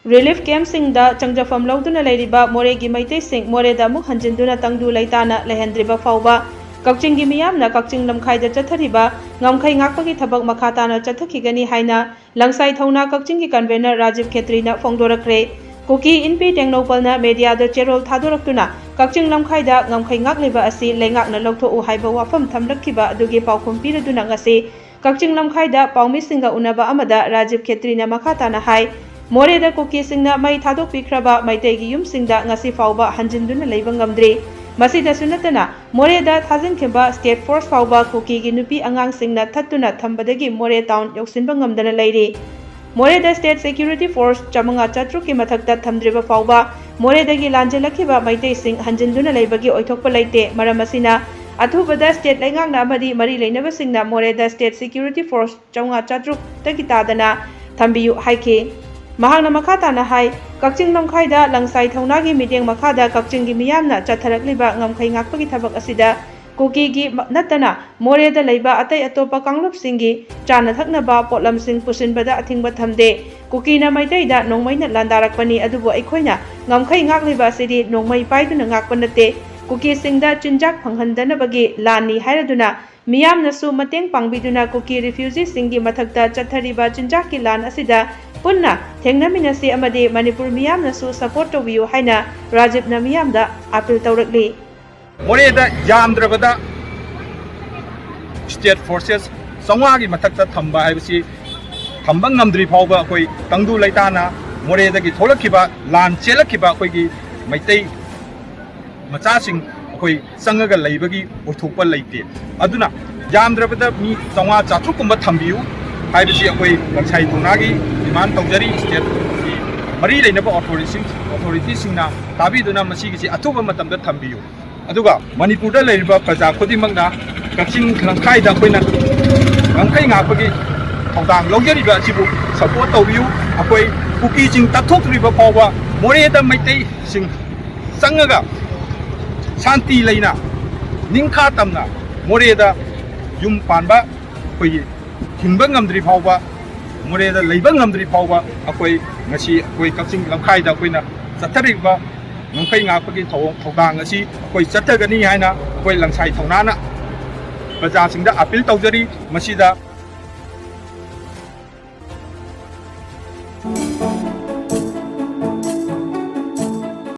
Relief camp-singda changjafam lauduna leiriba Moregi Maitei-sing Moreda amuk hanjinduna tangdu leitana lehendriba fauba Kakchinggi miyamna Kakching lamkhaida chathariba ngamkhai ngakpagi thabak makha tana chathakigani haina langsai thauna Kakchinggi convener Rajiv Khetrina phongdorakre Kuki Inpi Tengnopalna mediada cherol thadoraktuna Kakching lamkhaida ngamkhai ngakliba asi leingakna loktho'u haiba wafam thamrakhiba adugi paukhum piraduna ngasi Kakching lamkhaida paumi-singga unaba amada Rajiv Khetrina makha tana hai Moreda Kuki singna mai thadok pikraba Maitegi yum singda ngasi fauba hanjinduna leiba ngamdri masida sunatana Moreda thajin kheba state force fauba Kuki gi nupi angang singna thattuna thambadagi More town yoksinba ngamdana leiri Moreda state security force chamanga chatru ki mathakta thamdriba fauba Moreda gi lanjelakhiba Maitei sing hanjinduna leibagi oithokpa leite maramasina athubada state leingakna amadi mari leinaba singna Moreda state security force chamanga chatru tagi tadana thambiyu haiki Mahangna makhatana hai Kakching lamkhaida langsai thaunagi mideng makhada Kakchinggi miyamna chatharakliba ngamkhai ngakpagi thabak asida Kukigi natana Moreda leiba atai atopa kanglupsinggi chana thaknaba potlamsing pusinbada athingba thamde Kukina Maiteida nongmaina landarakpani adubu aikhoina ngamkhai ngakliba asidi nongmai paiduna ngakpa nate Kuki singda chinjak phanghandanabagi lani hairaduna miyamnasu mateng pangbiduna Kuki refugee singgi mathakta chathariba chinjak ki lan asida punna thengnaminasi amadi Manipur miyamnasu support tawbiyu haina Rajiv na miyamda appeal tawrakli Moreda yamdrabada state forces sawagi mathakta thamba haibasi thamba ngamdri phawba koi tangdu leitana Moreda gi tholakhiba lan chelakhiba koi gi Maitei machasing koi sangaga leibagi othokpa leite aduna yamdrabada mi sawa chatu kumba thambiyu haibasi koi langsai thunagi demand tawjari state mari leinaba authority singna tabiduna masigi athuba matamda thambiyu aduga Manipurda leiriba praja khudimangna Kakching lamkhaida koina ngamkhai ngakpagi thawdang lawjariba asibu support tawbiyu akoi Kuki jing tathokriba phawba Moreda Maitei sing sangaga shanti leina ningkha tamna Moreda yum panba koi hingba ngamdri phawba Moreda leiba ngamdri phawba akoi ngasi akoi Kakching lamkhaida koina chathariba ngamkhai ngakpagi thawdang asi akoi chathagani haina akoi langsai thaunana praja singda appeal tawjari masida